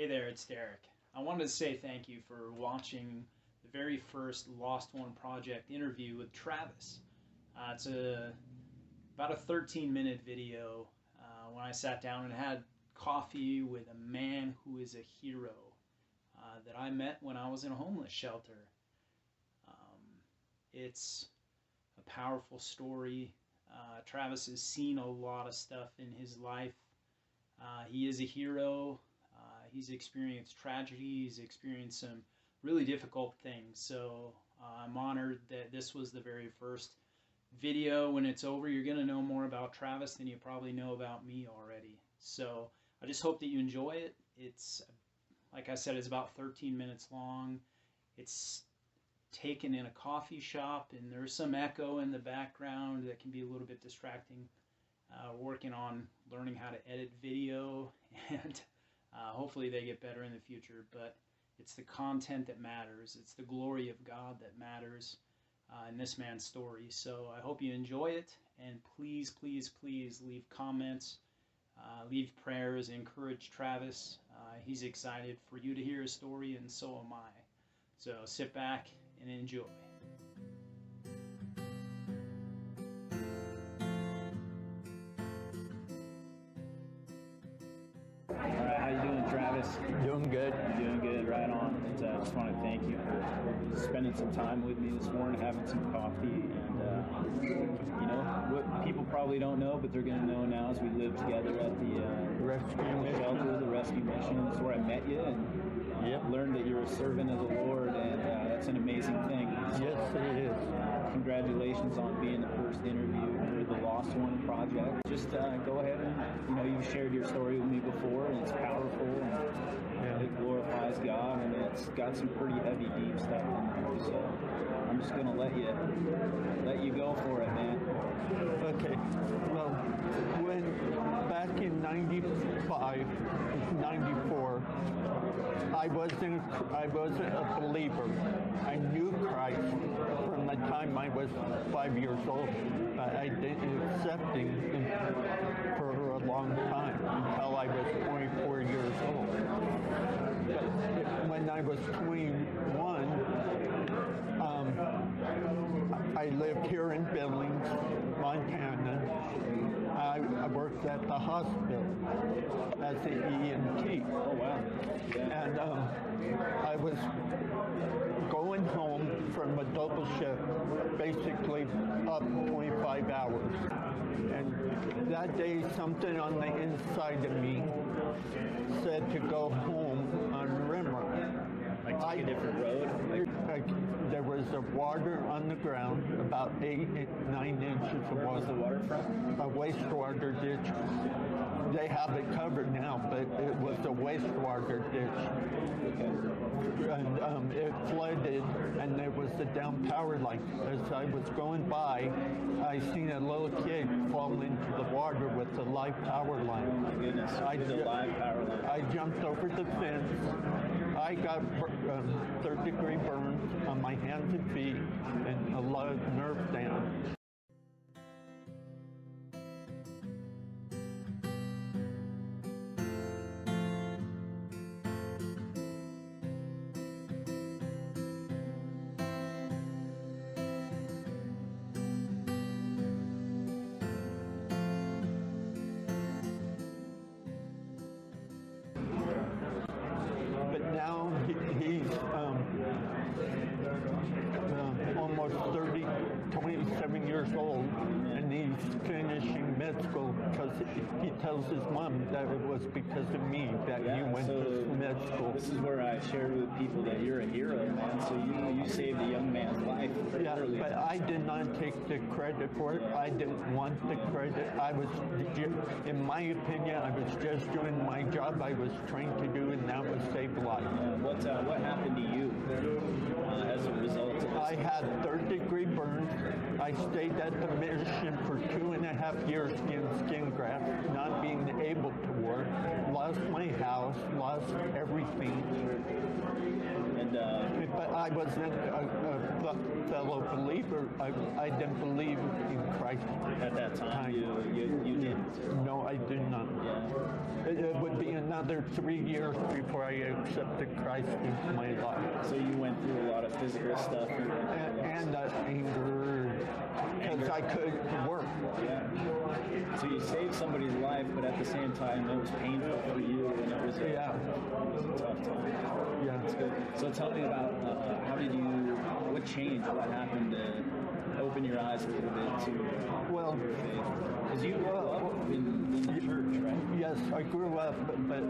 Hey there, it's Derek. I wanted to say thank you for watching the very first Lost One Project interview with Travis. It's about a 13-minute video when I sat down and had coffee with a man who is a hero that I met when I was in a homeless shelter. It's a powerful story. Travis has seen a lot of stuff in his life. He is a hero. He's experienced tragedy. He's experienced some really difficult things. So I'm honored that this was the very first video. When it's over, you're going to know more about Travis than you probably know about me already. So I just hope that you enjoy it. It's, like I said, it's about 13 minutes long. It's taken in a coffee shop, and there's some echo in the background that can be a little bit distracting. Working on learning how to edit video, and hopefully they get better in the future, but it's the content that matters. It's the glory of God that matters in this man's story. So I hope you enjoy it, and please, please, please leave comments, leave prayers, encourage Travis. He's excited for you to hear his story, and so am I. So sit back and enjoy. How you doing, Travis? Doing good. Doing good, right on. I just want to thank you for spending some time with me this morning, having some coffee, and you know, what people probably don't know, but they're going to know now as we live together at the Rescue shelter, the rescue mission. This is where I met you, and learned that you're a servant of the Lord, and that's an amazing thing. So, yes, it is. Congratulations on being the first interview for the Lost One Project. Just go ahead and, you've shared your story with me before, and it's powerful, and it glorifies God, and it's got some pretty heavy, deep stuff in there. So I'm just going to let you go for it, man. Okay. Well, when back in 95, 94, I wasn't a believer. I knew Christ from the time I was 5 years old, but I didn't accept Him for a long time until I was 24 years old. But when I was 21, I lived here in Billings, Montana. I worked at the hospital as an EMT. Oh, wow. And I was going home from a double shift, basically up 25 hours. And that day, something on the inside of me said to go home on Rimmer. Like take a different road? There was a water on the ground, about 9 inches of water. Where was the water from? A wastewater ditch. They have it covered now, but it was a wastewater ditch. And it flooded, and there was a down power line. As I was going by, I seen a little kid fall into the water with the live power line. Oh my goodness, the live power line. I jumped over the fence. I got third-degree burns on my hands and feet and a lot of nerve damage. But now he's almost 27 years old, and he's finishing med school because he tells his mom that it was because of me that he went to med school. This is where I shared with people that you're a hero, man. So you saved a young man's life. Yeah, but I did not take the credit for it. I didn't want the credit. I was, in my opinion, I was just doing my job I was trained to do, and that was save life. What happened to you as a result of this? I had third-degree burns. I stayed at the mission for 2.5 years getting skin grafts, not being able to work. Lost my house, lost everything. And But I wasn't a fellow believer. I didn't believe in Christ. At that time, you didn't? No, I did not. Yeah. It would be another 3 years before I accepted Christ into my life. So you went through a lot of physical stuff. And anger, because I couldn't work. Yeah. So you saved somebody's life, but at the same time, it was painful for you, and it was a tough time. Yeah. That's good. So tell me about what changed, what happened to open your eyes a little bit to faith? Because you grew up in the church, right? Yes, I grew up, but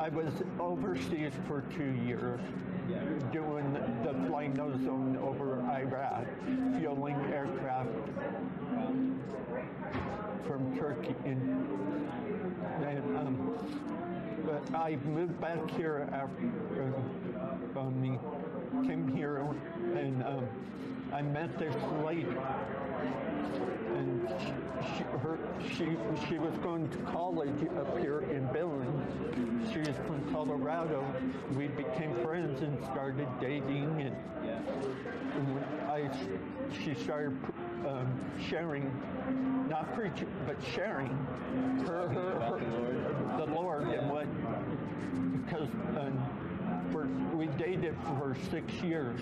I was overseas for 2 years. Yeah. Doing the flying nose zone over Iraq, fueling aircraft from Turkey. But I moved back here after came here, and I met this lady, and she was going to college up here in Billings. She is from Colorado. We became friends and started dating, and she started sharing, not preaching, but sharing the Lord and what, because we dated for 6 years.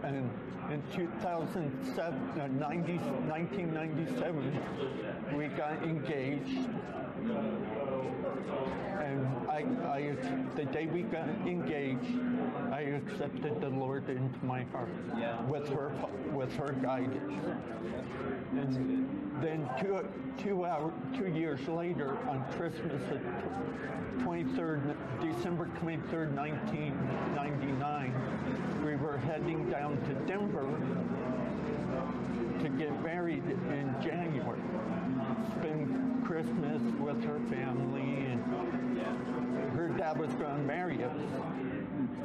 And in 1997, we got engaged. And the day we got engaged, I accepted the Lord into my heart with her guidance. And then 2 years later, on Christmas, December 23rd, 1999, we were heading down to Denver to get married in January. Spend Christmas with her family, and her dad was going to marry us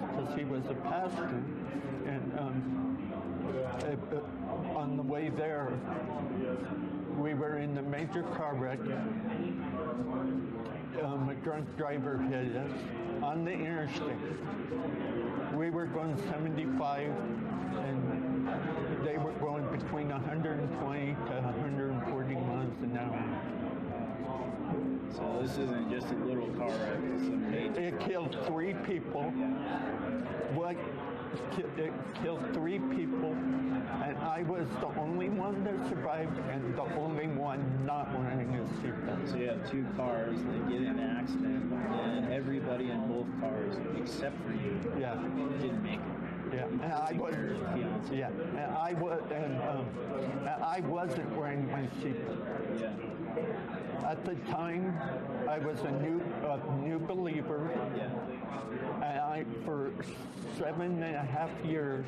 because he was a pastor. And on the way there, we were in a major car wreck. A drunk driver hit us on the interstate. We were going 75, and they were going between 120 to 140 miles an hour. So this isn't just a little car wreck, it's a major. It killed 3 people. It killed 3 people, and I was the only one that survived and the only one not wearing a seatbelt. So you have 2 cars that get in an accident, and everybody in both cars, except for you, didn't make it. Yeah, and I wasn't wearing my seatbelt. Yeah. At the time, I was a new believer, and for 7.5 years,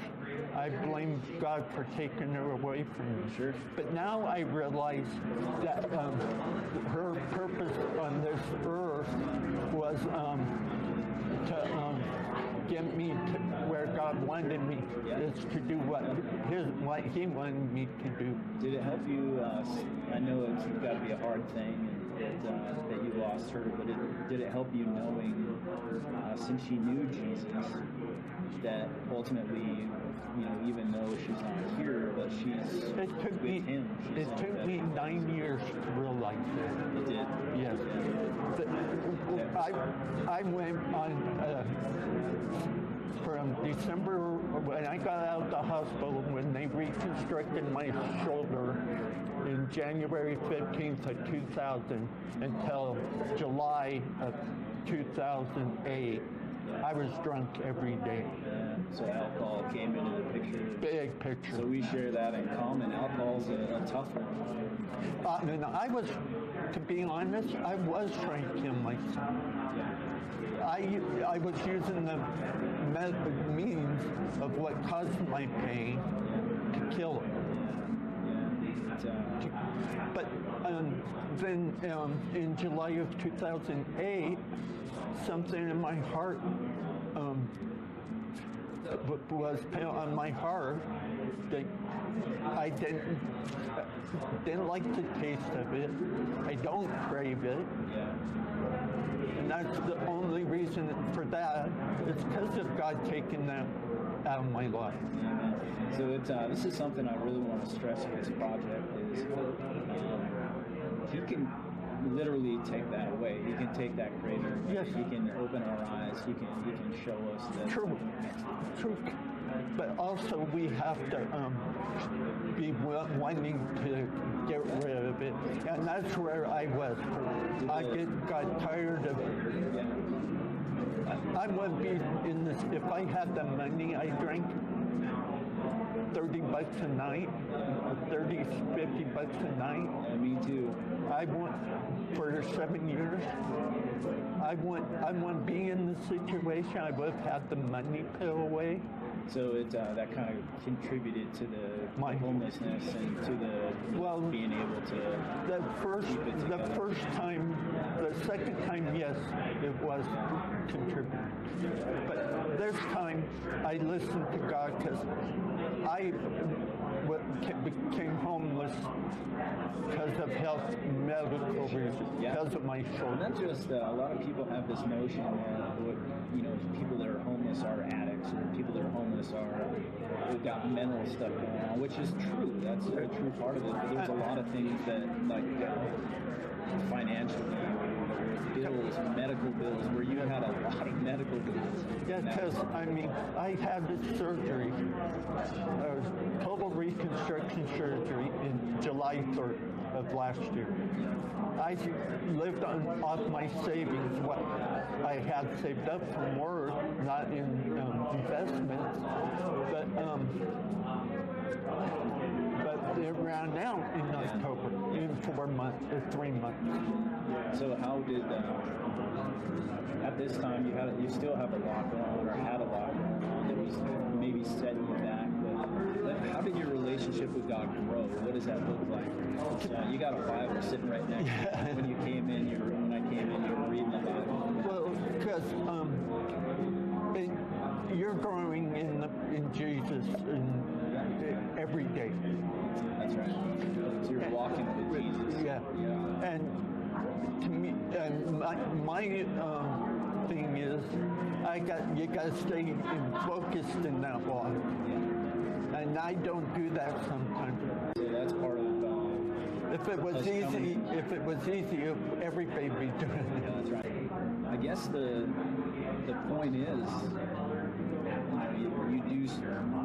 I blamed God for taking her away from me. Sure. But now I realize that her purpose on this earth was to get me to where God wanted me, is to do what He wanted me to do. Did it help you? I know it's got to be a hard thing that you lost her, but did it help you knowing, since she knew Jesus, that ultimately, even though she's not here, but she's with Him. It took me 9 years to realize it. It did? Yes. I went on from December, when I got out of the hospital, when they reconstructed my shoulder in January 15th of 2000 until July of 2008, I was drunk every day. So alcohol came into the picture. Big picture. So we share that in common. Alcohol's a tough one. And I was, to be honest, I was trying to kill myself. I was using the means of what caused my pain to kill it. But then in July of 2008, something in my heart was on my heart that I didn't like the taste of it. I don't crave it. And that's the only reason for that. It's because of God taking that out of my life. Amen. So this is something I really want to stress with this project is He can literally take that away. He can take that craving. Yes. He can open our eyes. He can show us that. True. But also we have to be wanting to get rid of it, and that's where I was. I got tired of. I wouldn't be in this if I had the money I drank. $30 a night, 30, 50 bucks a night. Yeah, me too. I want for 7 years. I want to be in the situation. I would have had the money put away. So that kind of contributed to the homelessness and to the being able to the first time, the second time, yes, it was contributing. But this time, I listened to God because I became homeless because of health, medical reasons, because of my shoulder. Not just a lot of people have this notion that people that are homeless are addicts, or people that are homeless they've got mental stuff going on, which is true. That's a true part of it. But there's a lot of things that, like financially, bills, medical bills, where you had a lot of medical bills. Yeah, because I had this surgery, total reconstruction surgery in July 3rd of last year. I lived off my savings, what I had saved up from work, not in investments, but it ran out in October, in 4 months, or 3 months. So how did, at this time, you still have a lot going on, or had a lot going on that was maybe setting you back, but how did your relationship with God grow? What does that look like? You got a Bible sitting right next to you. When I came in, you were reading the Bible. Well, because you're growing in Jesus every day. That's right. So you're walking with Jesus. Yeah. And to me, my thing is, you got to stay focused in that walk. And I don't do that sometimes. So that's part of. If it was easy, everybody would be doing it. Yeah, that's right. I guess the point is,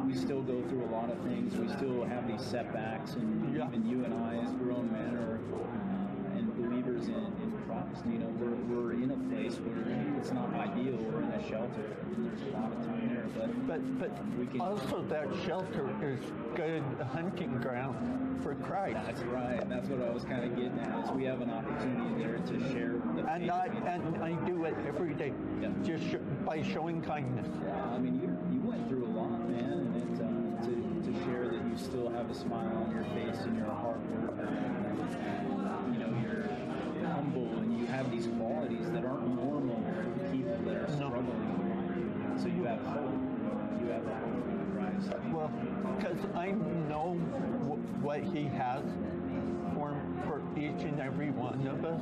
we still go through a lot of things. We still have these setbacks, and even you and I, as grown men, and believers in Christ, we're in a place where it's not ideal. We're in a shelter, and there's a lot of time there. But we can also that shelter is good hunting ground for Christ. That's right. That's what I was kind of getting at. Is we have an opportunity there to share the faith. And I do it every day, just by showing kindness. Yeah, you went through a lot, man, and to share that you still have a smile on your face and you're a hard worker. You're humble, and you have these qualities that aren't normal for people that are struggling. So you have hope. You have a hope in Christ. Well, because I know what He has for each and every one of us,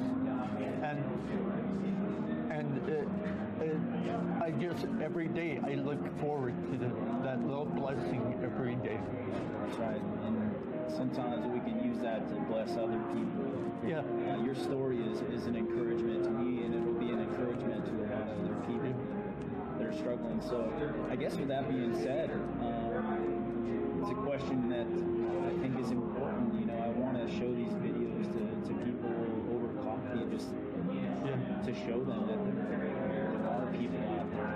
and I just every day I look forward to that little blessing every day. That's right. And sometimes we can use that to bless other people. Yeah. Your story is an encouragement to me, and it'll be an encouragement to a lot of other people that are struggling. So I guess with that being said, it's a question that I think is important. I want to show these videos to people over coffee, just to show them that there are people out there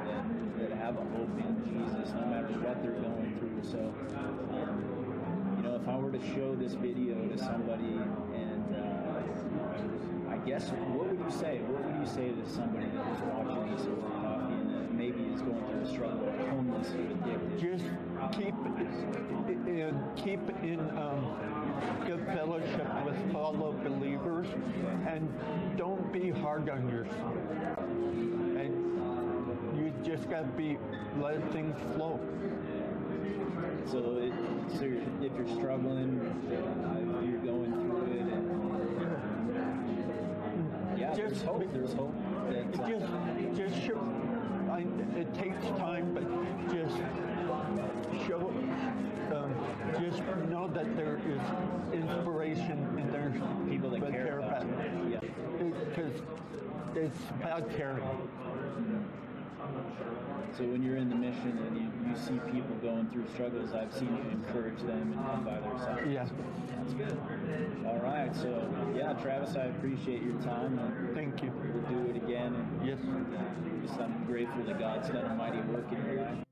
that have a hope in Jesus, no matter what they're going through. So, if I were to show this video to somebody, and I guess, what would you say? What would you say to somebody that was watching this over coffee and that maybe is going through a struggle, homeless, or addicted? Just keep in good fellowship with fellow believers, and don't be hard on yourself. And you just got to let things flow. So if you're struggling, if you're going through it, there's hope. There's hope. Just show. It takes time, but just show. Just know that there is inspiration and there's people that care about you. Yeah. Because it's about caring. So when you're in the mission and you see people going through struggles, I've seen you encourage them and come by their side. Yeah. That's good. All right. So, yeah, Travis, I appreciate your time. And thank you. We'll do it again. And, yes. Just I'm grateful that God's done a mighty work in your life.